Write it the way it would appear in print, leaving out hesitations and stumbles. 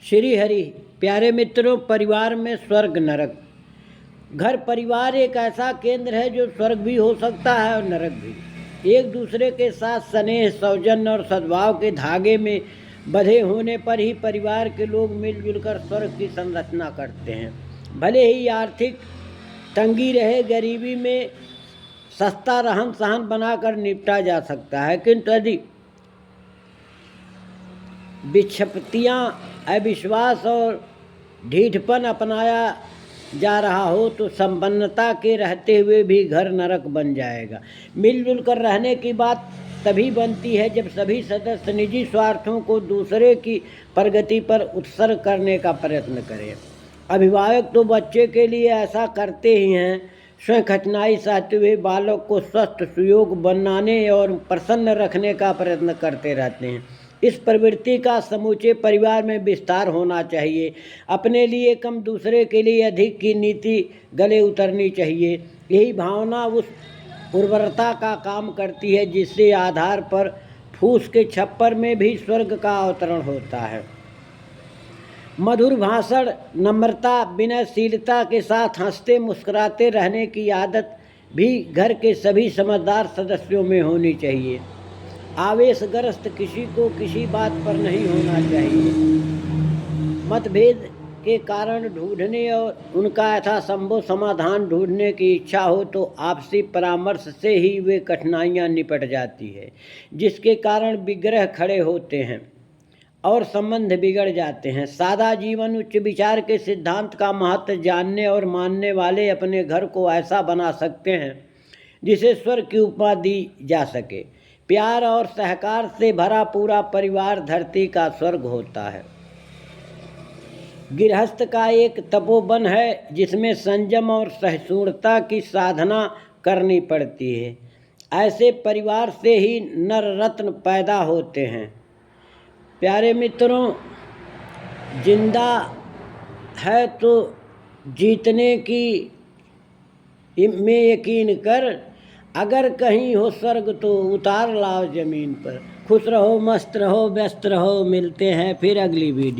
श्री हरि प्यारे मित्रों, परिवार में स्वर्ग नरक। घर परिवार एक ऐसा केंद्र है जो स्वर्ग भी हो सकता है और नरक भी। एक दूसरे के साथ स्नेह, सौजन्य और सद्भाव के धागे में बंधे होने पर ही परिवार के लोग मिलजुल कर स्वर्ग की संरचना करते हैं। भले ही आर्थिक तंगी रहे, गरीबी में सस्ता रहन सहन बनाकर निपटा जा सकता है, किंतु यदि विक्षिप्तियाँ, अविश्वास और ढीठपन अपनाया जा रहा हो तो संपन्नता के रहते हुए भी घर नरक बन जाएगा। मिलजुल कर रहने की बात तभी बनती है जब सभी सदस्य निजी स्वार्थों को दूसरे की प्रगति पर उत्सर्ग करने का प्रयत्न करें। अभिभावक तो बच्चे के लिए ऐसा करते ही हैं, स्वयं कठिनाई सहते हुए बालक को स्वस्थ, सुयोग बनाने और प्रसन्न रखने का प्रयत्न करते रहते हैं। इस प्रवृत्ति का समूचे परिवार में विस्तार होना चाहिए। अपने लिए कम, दूसरे के लिए अधिक की नीति गले उतरनी चाहिए। यही भावना उस उर्वरता का काम करती है जिससे आधार पर फूस के छप्पर में भी स्वर्ग का अवतरण होता है। मधुर भाषण, नम्रता, विनयशीलता के साथ हंसते मुस्कुराते रहने की आदत भी घर के सभी समझदार सदस्यों में होनी चाहिए। आवेशग्रस्त किसी को किसी बात पर नहीं होना चाहिए। मतभेद के कारण ढूंढने और उनका यथासंभव समाधान ढूंढने की इच्छा हो तो आपसी परामर्श से ही वे कठिनाइयाँ निपट जाती है, जिसके कारण विग्रह खड़े होते हैं और संबंध बिगड़ जाते हैं। सादा जीवन, उच्च विचार के सिद्धांत का महत्व जानने और मानने वाले अपने घर को ऐसा बना सकते हैं जिसे स्वर्ग की उपमा दी जा सके। प्यार और सहकार से भरा पूरा परिवार धरती का स्वर्ग होता है। गृहस्थ का एक तपोवन है जिसमें संयम और सहिष्णुता की साधना करनी पड़ती है। ऐसे परिवार से ही नर रत्न पैदा होते हैं। प्यारे मित्रों, जिंदा है तो जीतने की में यकीन कर, अगर कहीं हो स्वर्ग तो उतार लाओ जमीन पर। खुश रहो, मस्त रहो, व्यस्त रहो। मिलते हैं फिर अगली वीडियो।